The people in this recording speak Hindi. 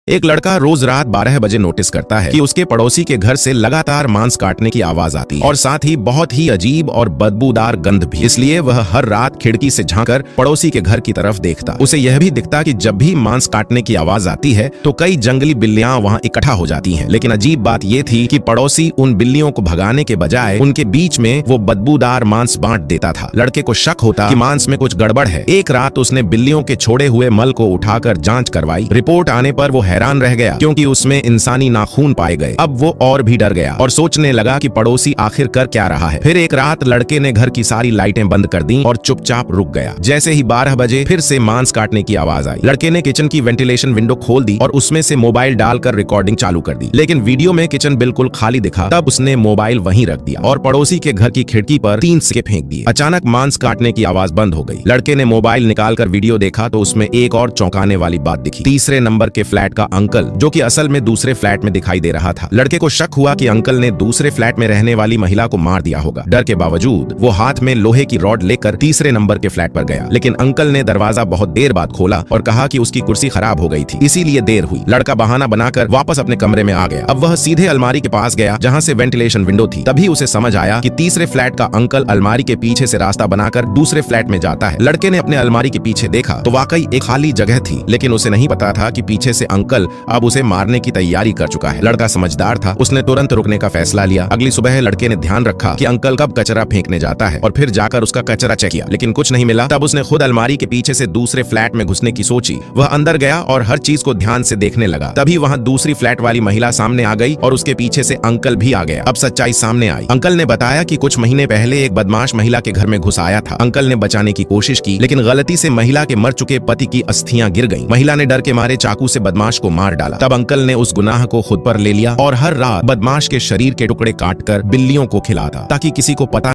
एक लड़का रोज रात 12 बजे नोटिस करता है कि उसके पड़ोसी के घर से लगातार मांस काटने की आवाज आती है और साथ ही बहुत ही अजीब और बदबूदार गंध भी। इसलिए वह हर रात खिड़की से झांककर पड़ोसी के घर की तरफ देखता। उसे यह भी दिखता कि जब भी मांस काटने की आवाज आती है तो कई जंगली बिल्लियां वहां इकट्ठा हो जाती हैं। लेकिन अजीब बात यह थी कि पड़ोसी उन बिल्लियों को भगाने के बजाय उनके बीच में वो बदबूदार मांस बांट देता था। लड़के को शक होता कि मांस में कुछ गड़बड़ है। एक रात उसने बिल्लियों के छोड़े हुए मल को उठाकर जांच करवाई। रिपोर्ट आने पर वो हैरान रह गया क्योंकि उसमें इंसानी नाखून पाए गए। अब वो और भी डर गया और सोचने लगा कि पड़ोसी आखिर कर क्या रहा है। फिर एक रात लड़के ने घर की सारी लाइटें बंद कर दी और चुपचाप रुक गया। जैसे ही 12 बजे फिर से मांस काटने की आवाज आई। लड़के ने किचन की वेंटिलेशन विंडो खोल दी और उसमें से मोबाइल डालकर रिकॉर्डिंग चालू कर दी। लेकिन वीडियो में किचन बिल्कुल खाली दिखा। तब उसने मोबाइल वहीं रख दिया और पड़ोसी के घर की खिड़की पर 3 सिक्के फेंक दिए। अचानक मांस काटने की आवाज बंद हो गई। लड़के ने मोबाइल निकालकर वीडियो देखा तो उसमें एक और चौंकाने वाली बात दिखी। तीसरे नंबर के फ्लैट का अंकल, जो कि असल में दूसरे फ्लैट में दिखाई दे रहा था। लड़के को शक हुआ कि अंकल ने दूसरे फ्लैट में रहने वाली महिला को मार दिया होगा। डर के बावजूद वो हाथ में लोहे की रॉड लेकर तीसरे नंबर के फ्लैट पर गया। लेकिन अंकल ने दरवाजा बहुत देर बाद खोला और कहा कि उसकी कुर्सी खराब हो गई थी, इसीलिए देर हुई। लड़का बहाना बनाकर वापस अपने कमरे में आ गया। अब वह सीधे अलमारी के पास गया जहां से वेंटिलेशन विंडो थी। तभी उसे समझ आया कि तीसरे फ्लैट का अंकल अलमारी के पीछे से रास्ता बनाकर दूसरे फ्लैट में जाता है। लड़के ने अपने अलमारी के पीछे देखा तो वाकई एक खाली जगह थी, लेकिन उसे नहीं पता था कि पीछे से अंकल अब उसे मारने की तैयारी कर चुका है। लड़का समझदार था, उसने तुरंत रुकने का फैसला लिया। अगली सुबह लड़के ने ध्यान रखा कि अंकल कब कचरा फेंकने जाता है और फिर जाकर उसका कचरा चेक किया, लेकिन कुछ नहीं मिला। तब उसने खुद अलमारी के पीछे से दूसरे फ्लैट में घुसने की सोची। वह अंदर गया और हर चीज को ध्यान से देखने लगा। तभी वहां दूसरी फ्लैट वाली महिला सामने आ गई और उसके पीछे से अंकल भी आ गया। अब सच्चाई सामने आई। अंकल ने बताया कि कुछ महीने पहले एक बदमाश महिला के घर में घुस आया था। अंकल ने बचाने की कोशिश की, लेकिन गलती से महिला के मर चुके पति की अस्थियां गिर गईं। महिला ने डर के मारे चाकू से बदमाश को मार डाला। तब अंकल ने उस गुनाह को खुद पर ले लिया और हर रात बदमाश के शरीर के टुकड़े काटकर बिल्लियों को खिलाता ताकि किसी को पता